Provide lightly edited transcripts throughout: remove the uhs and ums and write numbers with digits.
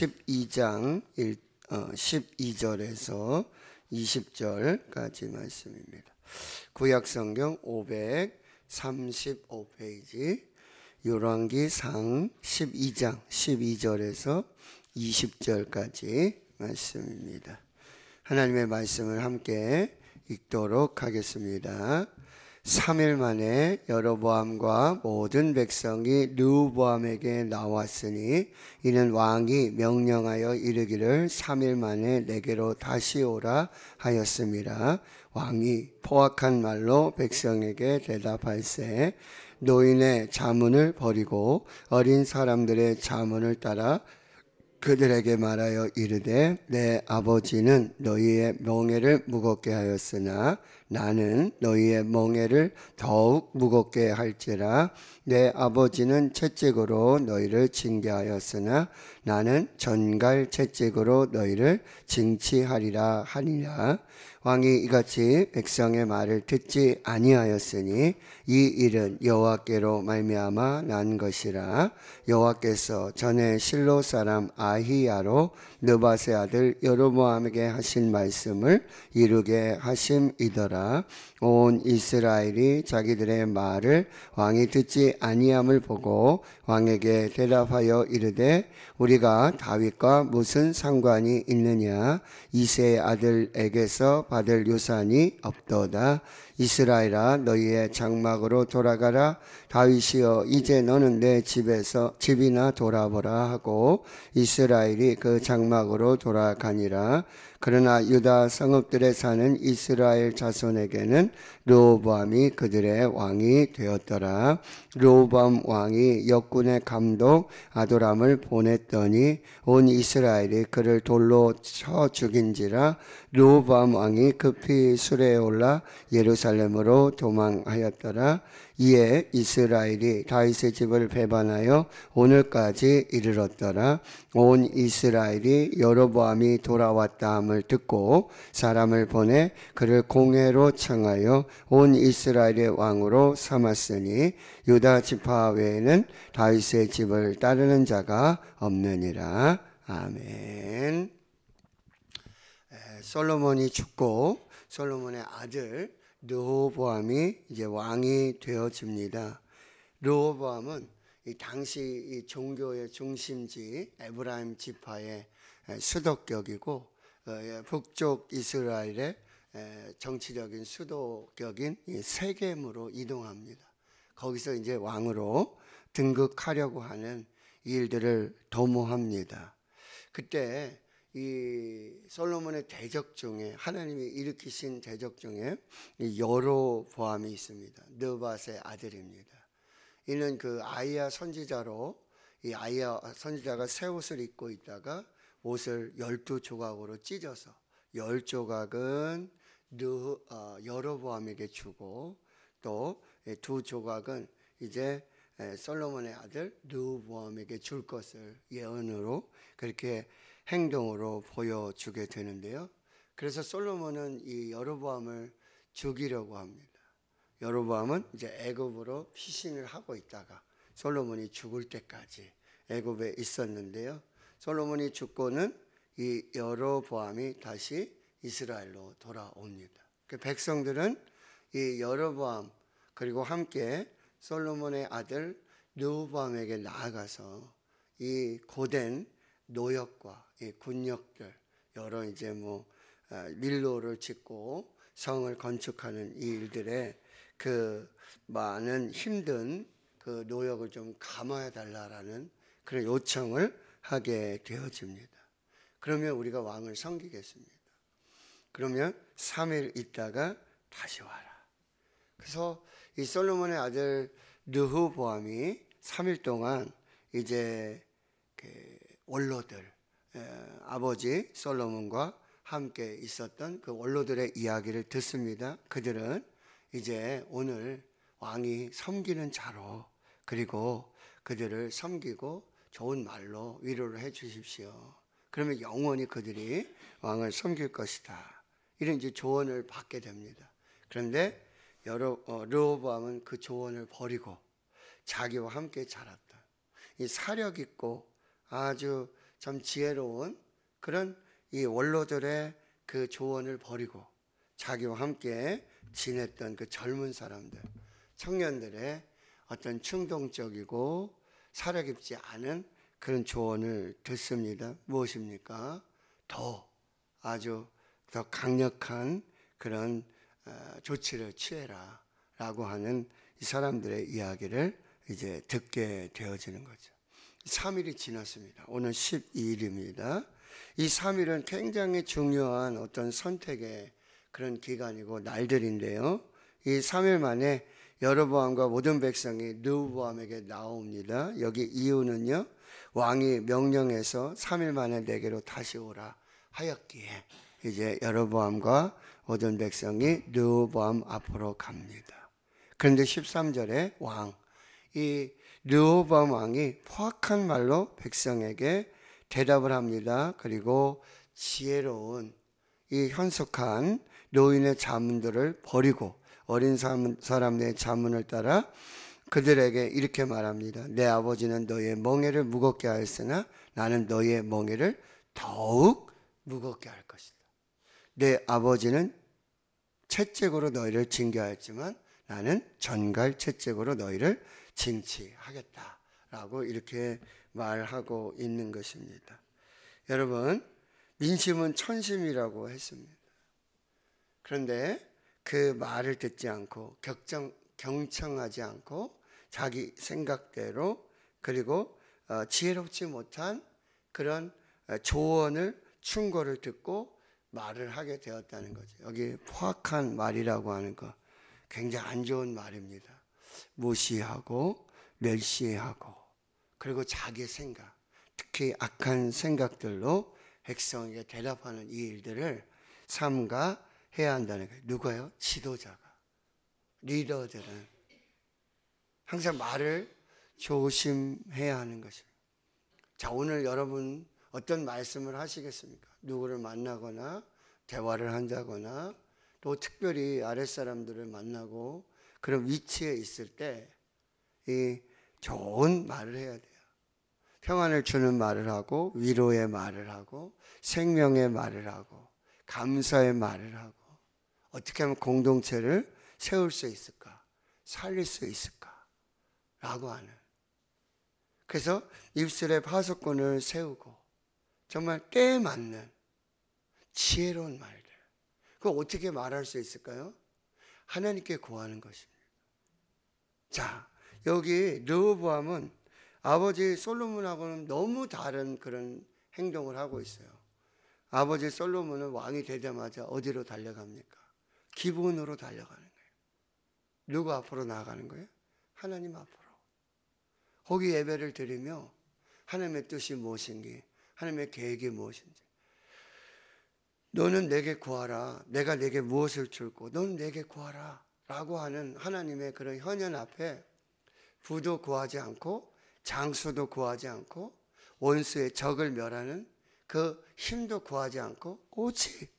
12장 12절에서 20절까지 말씀입니다. 구약성경 535페이지 열왕기상 12장 12절에서 20절까지 말씀입니다. 하나님의 말씀을 함께 읽도록 하겠습니다. 3일 만에 여로보암과 모든 백성이 르호보암에게 나왔으니 이는 왕이 명령하여 이르기를 3일 만에 내게로 다시 오라 하였습니다. 왕이 포악한 말로 백성에게 대답할세 노인의 자문을 버리고 어린 사람들의 자문을 따라 그들에게 말하여 이르되 내 아버지는 너희의 멍에를 무겁게 하였으나 나는 너희의 멍에를 더욱 무겁게 할지라. 내 아버지는 채찍으로 너희를 징계하였으나 나는 전갈 채찍으로 너희를 징치하리라 하니라. 왕이 이같이 백성의 말을 듣지 아니하였으니 이 일은 여호와께로 말미암아 난 것이라. 여호와께서 전에 실로 사람 아히야로 느밧의 아들 여로보암에게 하신 말씀을 이루게 하심이더라. 온 이스라엘이 자기들의 말을 왕이 듣지 아니함을 보고 왕에게 대답하여 이르되 우리가 다윗과 무슨 상관이 있느냐. 이새의 아들에게서 받을 유산이 없도다. 이스라엘아 너희의 장막으로 돌아가라. 다윗이여 이제 너는 내 집이나 돌아보라 하고 이스라엘이 그 장막으로 돌아가니라. 그러나 유다 성읍들에 사는 이스라엘 자손에게는 르호보암이 그들의 왕이 되었더라. 르호보암 왕이 역군의 감독 아도람을 보냈더니 온 이스라엘이 그를 돌로 쳐 죽인지라. 르호보암 왕이 급히 수레에 올라 예루살렘으로 도망하였더라. 이에 이스라엘이 다윗의 집을 배반하여 오늘까지 이르렀더라. 온 이스라엘이 여로보암이 돌아왔다 함을 듣고 사람을 보내 그를 공회로 청하여 온 이스라엘의 왕으로 삼았으니 유다 지파 외에는 다윗의 집을 따르는 자가 없느니라. 아멘. 솔로몬이 죽고 솔로몬의 아들 르호보암이 이제 왕이 되어집니다. 르호보암은 이 당시 이 종교의 중심지 에브라임 지파의 수도격이고 북쪽 이스라엘의 정치적인 수도격인 세겜으로 이동합니다. 거기서 이제 왕으로 등극하려고 하는 일들을 도모합니다. 그때 이 솔로몬의 대적 중에 하나님이 일으키신 대적 중에 여로보암이 있습니다. 느밧의 아들입니다. 이는 그 아이야 선지자로 이 아이야 선지자가 새 옷을 입고 있다가 옷을 12조각으로 찢어서 10조각은 여로보암에게 주고 또 2조각은 이제 솔로몬의 아들 르호보암에게 줄 것을 예언으로 그렇게 행동으로 보여주게 되는데요. 그래서 솔로몬은 이 여로보암을 죽이려고 합니다. 여로보암은 이제 애굽으로 피신을 하고 있다가 솔로몬이 죽을 때까지 애굽에 있었는데요. 솔로몬이 죽고는 이 여로보암이 다시 이스라엘로 돌아옵니다. 그 백성들은 이 여로보암 그리고 함께 솔로몬의 아들 르호보암에게 나아가서 이 고된 노역과 이 군역들 여러 이제 밀로를 짓고 성을 건축하는 이 일들에 그 많은 힘든 그 노역을 좀 감화해 달라라는 그런 요청을 하게 되어집니다. 그러면 우리가 왕을 섬기겠습니다. 그러면 3일 있다가 다시 와라. 그래서 이 솔로몬의 아들 르호보암이 3일 동안 이제 원로들 아버지 솔로몬과 함께 있었던 그 원로들의 이야기를 듣습니다. 그들은 이제 오늘 왕이 섬기는 자로 그리고 그들을 섬기고 좋은 말로 위로를 해 주십시오. 그러면 영원히 그들이 왕을 섬길 것이다. 이런 이제 조언을 받게 됩니다. 그런데 르호보암은 그 조언을 버리고 자기와 함께 자랐다. 이 사력 있고 아주 참 지혜로운 그런 이 원로들의 그 조언을 버리고 자기와 함께 지냈던 그 젊은 사람들, 청년들의 어떤 충동적이고 사려 깊지 않은 그런 조언을 듣습니다. 무엇입니까? 아주 더 강력한 그런 조치를 취해라 라고 하는 이 사람들의 이야기를 이제 듣게 되어지는 거죠. 3일이 지났습니다. 오늘 12일입니다. 이 3일은 굉장히 중요한 어떤 선택의 그런 기간이고 날들인데요. 이 3일 만에 여로보암과 모든 백성이 르호보암에게 나옵니다. 여기 이유는요, 왕이 명령해서 3일 만에 내게로 다시 오라 하였기에 이제 여로보암과 모든 백성이 르호보암 앞으로 갑니다. 그런데 13절에 이 르호보암 왕이 포악한 말로 백성에게 대답을 합니다. 그리고 지혜로운 이 현숙한 노인의 자문들을 버리고 어린 사람의 자문을 따라 그들에게 이렇게 말합니다. 내 아버지는 너희의 멍에를 무겁게 하였으나 나는 너희의 멍에를 더욱 무겁게 할 것이다. 내 아버지는 채찍으로 너희를 징계하였지만 나는 전갈 채찍으로 너희를 징치하겠다 라고 이렇게 말하고 있는 것입니다. 여러분, 민심은 천심이라고 했습니다. 그런데 그 말을 듣지 않고 경청하지 않고 자기 생각대로 그리고 지혜롭지 못한 그런 조언을 충고를 듣고 말을 하게 되었다는 거죠. 여기 포악한 말이라고 하는 거 굉장히 안 좋은 말입니다. 무시하고 멸시하고 그리고 자기 생각, 특히 악한 생각들로 백성에게 대답하는 이 일들을 삼가해야 한다는 거예요. 누가요? 지도자가, 리더들은 항상 말을 조심해야 하는 것입니다. 자, 오늘 여러분 어떤 말씀을 하시겠습니까? 누구를 만나거나 대화를 한다거나 또 특별히 아랫사람들을 만나고 그런 위치에 있을 때 이 좋은 말을 해야 돼요. 평안을 주는 말을 하고 위로의 말을 하고 생명의 말을 하고 감사의 말을 하고 어떻게 하면 공동체를 세울 수 있을까? 살릴 수 있을까? 라고 하는, 그래서 입술에 파수꾼을 세우고 정말 때에 맞는 지혜로운 말들, 그거 어떻게 말할 수 있을까요? 하나님께 구하는 것입니다. 자, 여기 르호보암은 아버지 솔로몬하고는 너무 다른 그런 행동을 하고 있어요. 아버지 솔로몬은 왕이 되자마자 어디로 달려갑니까? 기본으로 달려가는 거예요. 누구 앞으로 나아가는 거예요? 하나님 앞으로. 거기 예배를 드리며 하나님의 뜻이 무엇인지, 하나님의 계획이 무엇인지, 너는 내게 구하라, 내가 내게 무엇을 줄고 너는 내게 구하라 라고 하는 하나님의 그런 현현 앞에 부도 구하지 않고 장수도 구하지 않고 원수의 적을 멸하는 그 힘도 구하지 않고 오직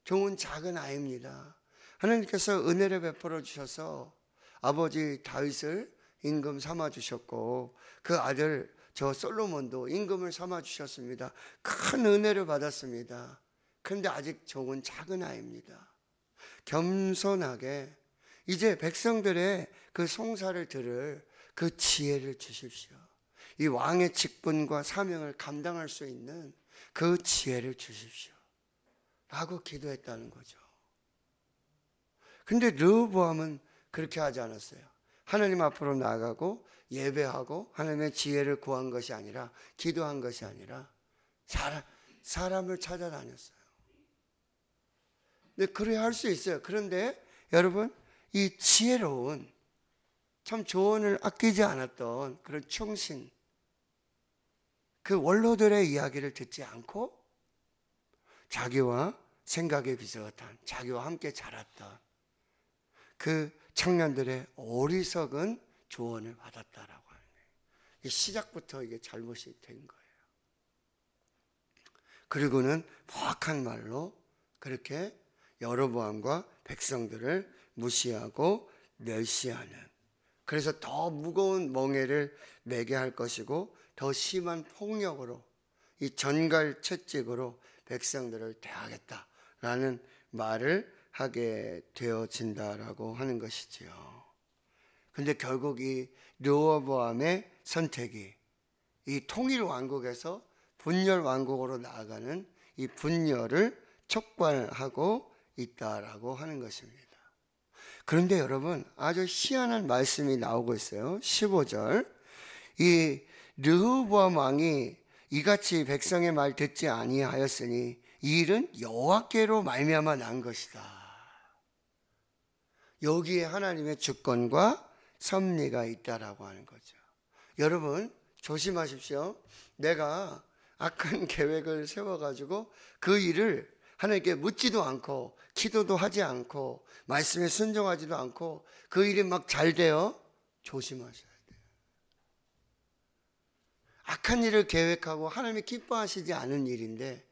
좋은 작은 아이입니다. 하나님께서 은혜를 베풀어 주셔서 아버지 다윗을 임금 삼아 주셨고 그 아들 저 솔로몬도 임금을 삼아 주셨습니다. 큰 은혜를 받았습니다. 그런데 아직 좋은 작은 아이입니다. 겸손하게 이제 백성들의 그 송사를 들을 그 지혜를 주십시오. 이 왕의 직분과 사명을 감당할 수 있는 그 지혜를 주십시오 라고 기도했다는 거죠. 근데 르호보암은 그렇게 하지 않았어요. 하나님 앞으로 나아가고 예배하고 하나님의 지혜를 구한 것이 아니라, 기도한 것이 아니라 사람을 찾아다녔어요. 근데 그래야 할 수 있어요. 그런데 여러분, 이 지혜로운 참 조언을 아끼지 않았던 그런 충신, 그 원로들의 이야기를 듣지 않고 자기와 생각에 비슷한, 자기와 함께 자랐던 그 청년들의 어리석은 조언을 받았다라고 하는 거예요. 시작부터 이게 잘못이 된 거예요. 그리고는 포악한 말로 그렇게 여로보암과 백성들을 무시하고 멸시하는, 그래서 더 무거운 멍에를 매게 할 것이고 더 심한 폭력으로 이 전갈 채찍으로 백성들을 대하겠다라는 말을 하게 되어진다라고 하는 것이지요. 근데 결국 이 르호보암의 선택이 이 통일 왕국에서 분열 왕국으로 나아가는 이 분열을 촉발하고 있다라고 하는 것입니다. 그런데 여러분, 아주 희한한 말씀이 나오고 있어요. 15절. 이 르호보암 왕이 이같이 백성의 말 듣지 아니하였으니 이 일은 여호와께로 말미암아 난 것이다. 여기에 하나님의 주권과 섭리가 있다라고 하는 거죠. 여러분 조심하십시오. 내가 악한 계획을 세워가지고 그 일을 하나님께 묻지도 않고 기도도 하지 않고 말씀에 순종하지도 않고 그 일이 막 잘 돼요. 조심하셔야 돼요. 악한 일을 계획하고 하나님이 기뻐하시지 않은 일인데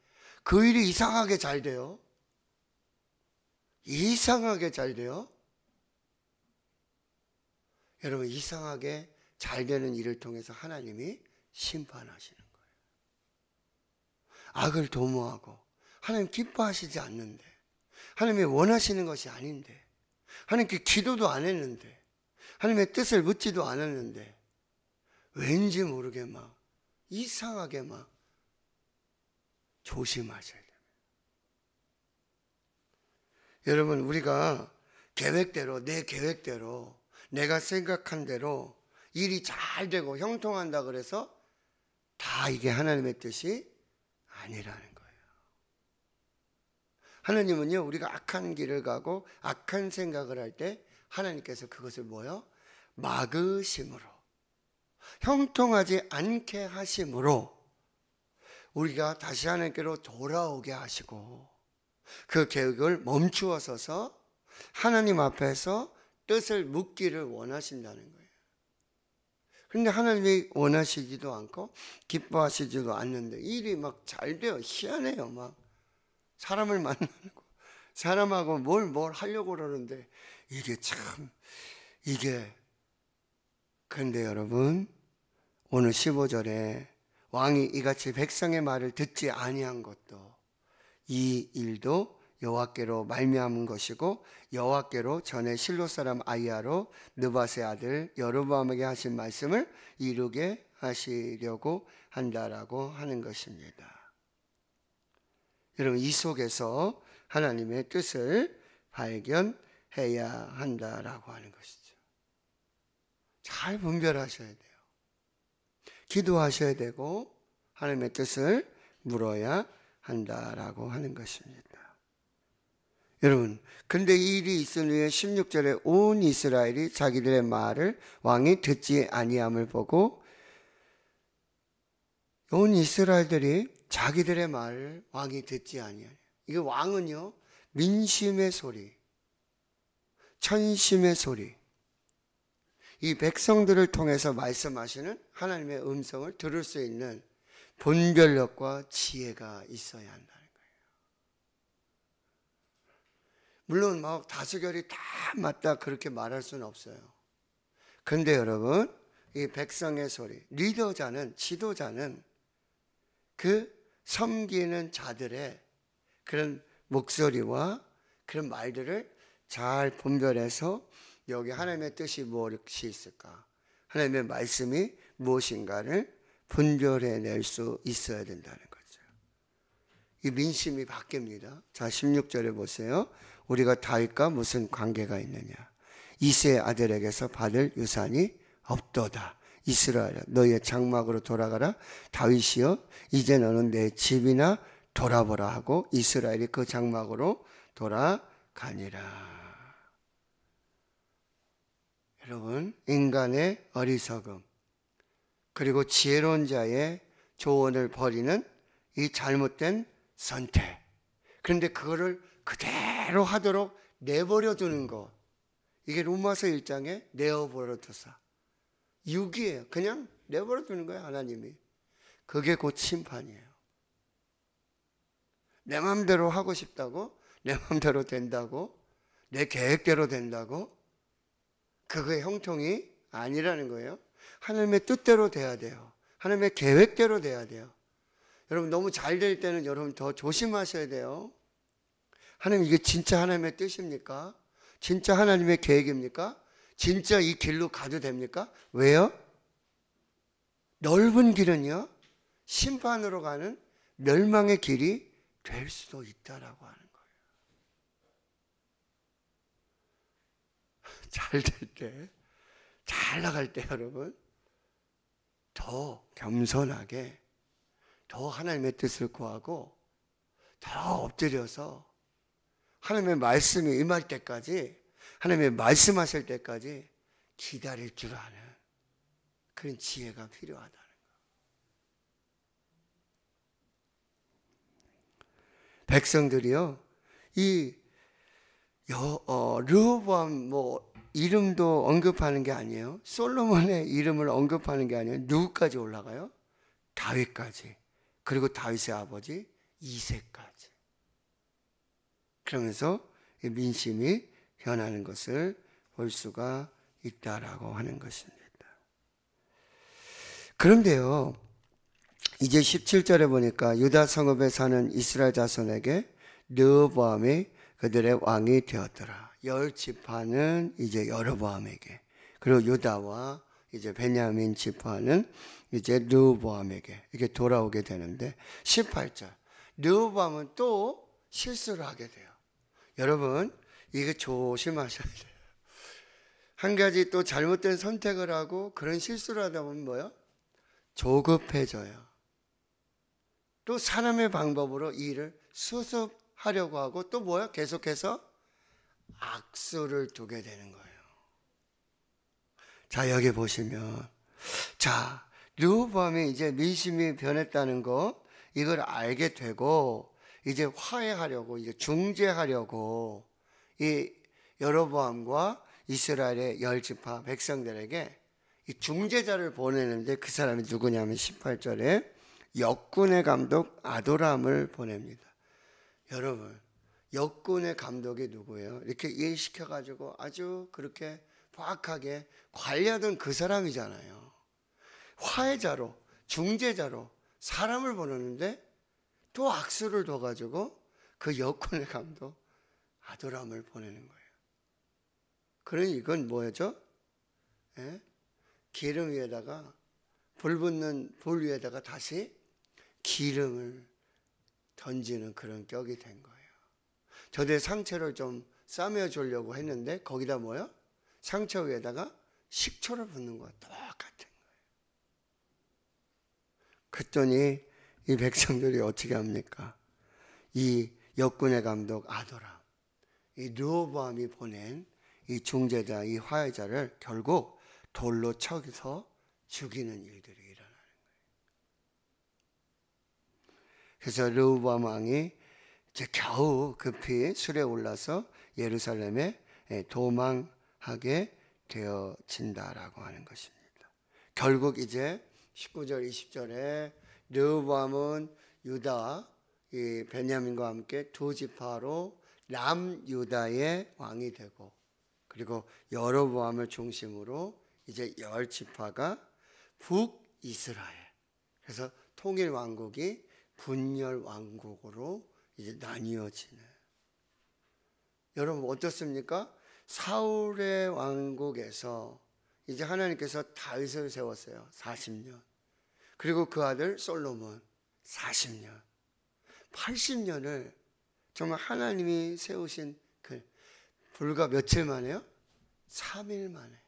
그 일이 이상하게 잘 돼요. 이상하게 잘 돼요. 여러분, 이상하게 잘 되는 일을 통해서 하나님이 심판하시는 거예요. 악을 도모하고 하나님 기뻐하시지 않는데, 하나님이 원하시는 것이 아닌데, 하나님께 기도도 안 했는데, 하나님의 뜻을 묻지도 않았는데 왠지 모르게 막 이상하게 막 조심하셔야 됩니다. 여러분, 우리가 계획대로, 내 계획대로, 내가 생각한 대로 일이 잘 되고 형통한다 그래서 다 이게 하나님의 뜻이 아니라는 거예요. 하나님은요, 우리가 악한 길을 가고 악한 생각을 할 때 하나님께서 그것을 뭐요? 막으심으로, 형통하지 않게 하심으로 우리가 다시 하나님께로 돌아오게 하시고 그 계획을 멈추어 서서 하나님 앞에서 뜻을 묻기를 원하신다는 거예요. 그런데 하나님이 원하시지도 않고 기뻐하시지도 않는데 일이 막 잘 돼요. 희한해요. 막 사람을 만나고 사람하고 뭘 하려고 그러는데 이게 참 그런데 여러분, 오늘 15절에 왕이 이같이 백성의 말을 듣지 아니한 것도 이 일도 여호와께로 말미암은 것이고 여호와께로 전에 실로 사람 아히야로 느밧의 아들 여로보암에게 하신 말씀을 이루게 하시려고 한다라고 하는 것입니다. 여러분, 이 속에서 하나님의 뜻을 발견해야 한다라고 하는 것이죠. 잘 분별하셔야 돼요. 기도하셔야 되고 하나님의 뜻을 물어야 한다라고 하는 것입니다. 여러분, 근데 이 일이 있은 후에 16절에 온 이스라엘이 자기들의 말을 왕이 듣지 아니함을 보고, 온 이스라엘들이 자기들의 말을 왕이 듣지 아니하냐. 이게 왕은요, 민심의 소리, 천심의 소리, 이 백성들을 통해서 말씀하시는 하나님의 음성을 들을 수 있는 분별력과 지혜가 있어야 한다는 거예요. 물론 막 다수결이 다 맞다 그렇게 말할 수는 없어요. 그런데 여러분, 이 백성의 소리, 리더자는, 지도자는 그 섬기는 자들의 그런 목소리와 그런 말들을 잘 분별해서 여기 하나님의 뜻이 무엇이 있을까, 하나님의 말씀이 무엇인가를 분별해낼 수 있어야 된다는 거죠. 이 민심이 바뀝니다. 자, 16절에 보세요. 우리가 다윗과 무슨 관계가 있느냐. 이새의 아들에게서 받을 유산이 없도다. 이스라엘아, 너희의 장막으로 돌아가라. 다윗이여, 이제 너는 내 집이나 돌아보라 하고 이스라엘이 그 장막으로 돌아가니라. 여러분, 인간의 어리석음 그리고 지혜로운 자의 조언을 버리는 이 잘못된 선택, 그런데 그거를 그대로 하도록 내버려 두는 것, 이게 로마서 1장에 내어버려 두사, 유기예요. 그냥 내버려 두는 거예요. 하나님이. 그게 곧 심판이에요. 내 마음대로 하고 싶다고, 내 마음대로 된다고, 내 계획대로 된다고, 그거의 형통이 아니라는 거예요. 하나님의 뜻대로 돼야 돼요. 하나님의 계획대로 돼야 돼요. 여러분 너무 잘 될 때는 여러분 더 조심하셔야 돼요. 하나님 이게 진짜 하나님의 뜻입니까? 진짜 하나님의 계획입니까? 진짜 이 길로 가도 됩니까? 왜요? 넓은 길은요, 심판으로 가는 멸망의 길이 될 수도 있다라고 하는 거예요. 잘 될 때, 잘 나갈 때 여러분 더 겸손하게, 더 하나님의 뜻을 구하고 더 엎드려서 하나님의 말씀이 임할 때까지, 하나님의 말씀하실 때까지 기다릴 줄 아는 그런 지혜가 필요하다는 거예요. 백성들이요, 이 르호보암 이름도 언급하는 게 아니에요. 솔로몬의 이름을 언급하는 게 아니에요. 누구까지 올라가요? 다윗까지. 그리고 다윗의 아버지 이새까지. 그러면서 민심이 변하는 것을 볼 수가 있다라고 하는 것입니다. 그런데요, 이제 17절에 보니까 유다 성읍에 사는 이스라엘 자손에게 르호보암이 그들의 왕이 되었더라. 10지파는 이제 여로보암에게, 그리고 유다와 이제 베냐민 지파는 이제 르호보암에게 이렇게 돌아오게 되는데, 18절 르호보암은 또 실수를 하게 돼요. 여러분 이게 조심하셔야 돼요. 한 가지 또 잘못된 선택을 하고 그런 실수를 하다 보면 뭐요? 조급해져요. 또 사람의 방법으로 이 일을 수습하려고 하고 또 뭐요? 계속해서 악수를 두게 되는 거예요. 자, 여기 보시면, 자, 르호보암이 이제 민심이 변했다는 거, 이걸 알게 되고 이제 화해하려고, 이제 중재하려고 이 여로보암과 이스라엘의 10지파 백성들에게 이 중재자를 보내는데, 그 사람이 누구냐면 18절에 역군의 감독 아도람을 보냅니다. 여러분, 역군의 감독이 누구예요? 이렇게 일시켜가지고 아주 그렇게 박하게 관리하던 그 사람이잖아요. 화해자로, 중재자로 사람을 보내는데 또 악수를 둬가지고 그 역군의 감독 아도람을 보내는 거예요. 그러니 이건 뭐죠? 예? 기름 위에다가, 불 붙는 불 위에다가 다시 기름을 던지는 그런 격이 된 거예요. 저দের 상처를 좀 싸매주려고 했는데 거기다 뭐요? 상처 위에다가 식초를 붓는 거야. 똑같은 거예요. 그랬더니 이 백성들이 어떻게 합니까? 이 역군의 감독 아도람, 이 르호보암이 보낸 이 중재자, 이 화해자를 결국 돌로 쳐서 죽이는 일들이 일어나는 거예요. 그래서 르호보암 왕이 이제 겨우 급히 술에 올라서 예루살렘에 도망하게 되어진다라고 하는 것입니다. 결국 이제 19절 20절에 르호보암은 유다 이 베냐민과 함께 두 지파로 남유다의 왕이 되고, 그리고 여로보암을 중심으로 이제 10지파가 북이스라엘, 그래서 통일 왕국이 분열 왕국으로 이제 나뉘어지는. 여러분 어떻습니까? 사울의 왕국에서 이제 하나님께서 다윗을 세웠어요. 40년. 그리고 그 아들 솔로몬 40년. 80년을 정말 하나님이 세우신 그 불과 며칠 만에요? 3일 만에.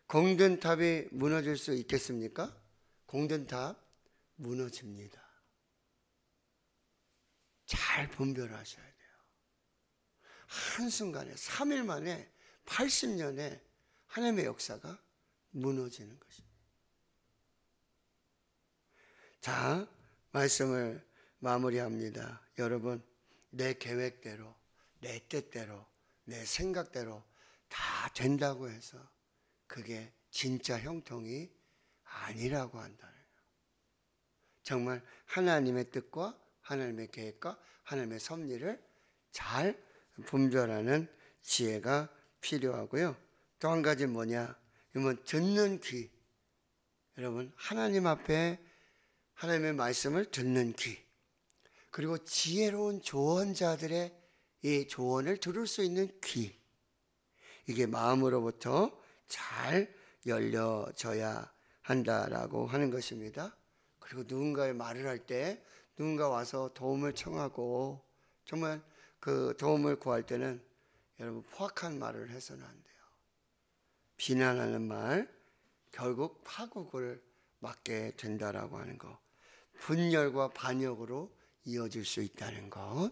공든탑이 무너질 수 있겠습니까? 공든탑 무너집니다. 잘 분별하셔야 돼요. 한순간에 3일 만에 80년에 하나님의 역사가 무너지는 것입니다. 자, 말씀을 마무리합니다. 여러분, 내 계획대로, 내 뜻대로, 내 생각대로 다 된다고 해서 그게 진짜 형통이 아니라고 한다는 거예요. 정말 하나님의 뜻과 하나님의 계획과 하나님의 섭리를 잘 분별하는 지혜가 필요하고요. 또 한 가지 뭐냐? 이건 듣는 귀. 여러분, 하나님 앞에 하나님의 말씀을 듣는 귀, 그리고 지혜로운 조언자들의 이 조언을 들을 수 있는 귀, 이게 마음으로부터 잘 열려져야 한다라고 하는 것입니다. 그리고 누군가의 말을 할 때 누군가 와서 도움을 청하고 정말 그 도움을 구할 때는 여러분 포악한 말을 해서는 안 돼요. 비난하는 말 결국 파국을 맞게 된다라고 하는 것, 분열과 반역으로 이어질 수 있다는 것,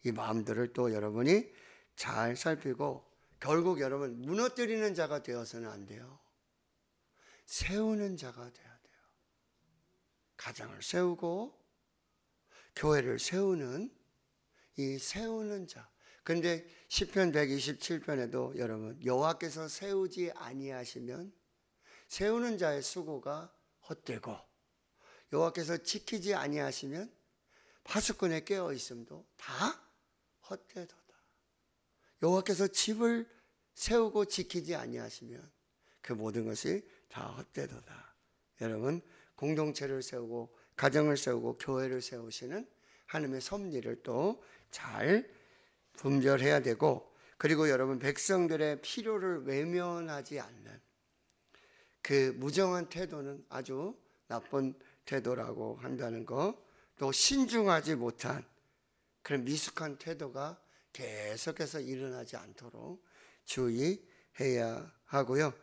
이 마음들을 또 여러분이 잘 살피고 결국 여러분 무너뜨리는 자가 되어서는 안 돼요. 세우는 자가 돼야 돼요. 가정을 세우고 교회를 세우는 이 세우는 자. 근데 시편 127편에도 여러분 여호와께서 세우지 아니하시면 세우는 자의 수고가 헛되고 여호와께서 지키지 아니하시면 파수꾼에 깨어 있음도 다 헛되도다. 여호와께서 집을 세우고 지키지 아니하시면 그 모든 것이 다 헛되도다. 여러분 공동체를 세우고 가정을 세우고 교회를 세우시는 하나님의 섭리를 또 잘 분별해야 되고, 그리고 여러분 백성들의 필요를 외면하지 않는 그 무정한 태도는 아주 나쁜 태도라고 한다는 거, 또 신중하지 못한 그런 미숙한 태도가 계속해서 일어나지 않도록 주의해야 하고요.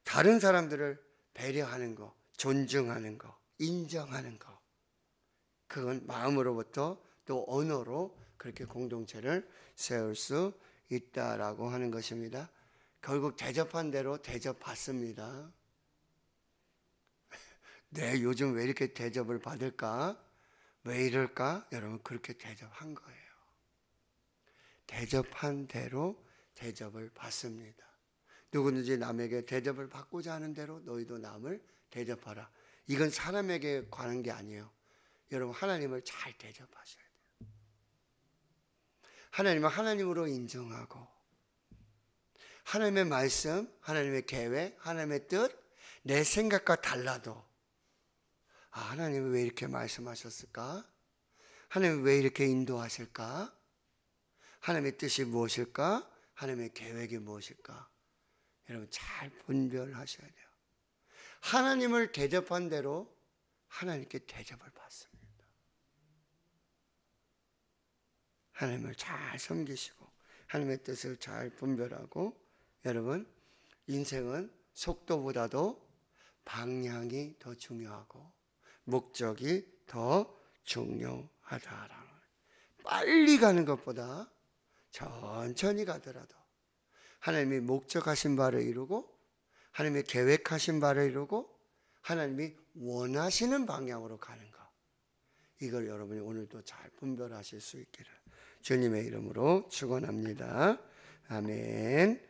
다른 사람들을 배려하는 거, 존중하는 거, 인정하는 거, 그건 마음으로부터 또 언어로 그렇게 공동체를 세울 수 있다라고 하는 것입니다. 결국 대접한 대로 대접받습니다. 네, 요즘 왜 이렇게 대접을 받을까? 왜 이럴까? 여러분 그렇게 대접한 거예요. 대접한 대로 대접을 받습니다. 누구든지 남에게 대접을 받고자 하는 대로 너희도 남을 대접하라. 이건 사람에게 관한 게 아니에요. 여러분 하나님을 잘 대접하셔야 돼요. 하나님은 하나님으로 인정하고 하나님의 말씀, 하나님의 계획, 하나님의 뜻, 내 생각과 달라도 하나님은 왜 이렇게 말씀하셨을까? 하나님은 왜 이렇게 인도하실까? 하나님의 뜻이 무엇일까? 하나님의 계획이 무엇일까? 여러분 잘 분별하셔야 돼요. 하나님을 대접한 대로 하나님께 대접을 받습니다. 하나님을 잘 섬기시고 하나님의 뜻을 잘 분별하고, 여러분 인생은 속도보다도 방향이 더 중요하고 목적이 더 중요하다라는 거예요. 빨리 가는 것보다 천천히 가더라도 하나님이 목적하신 바를 이루고 하나님이 계획하신 바를 이루고 하나님이 원하시는 방향으로 가는 것, 이걸 여러분이 오늘도 잘 분별하실 수 있기를 주님의 이름으로 축원합니다. 아멘.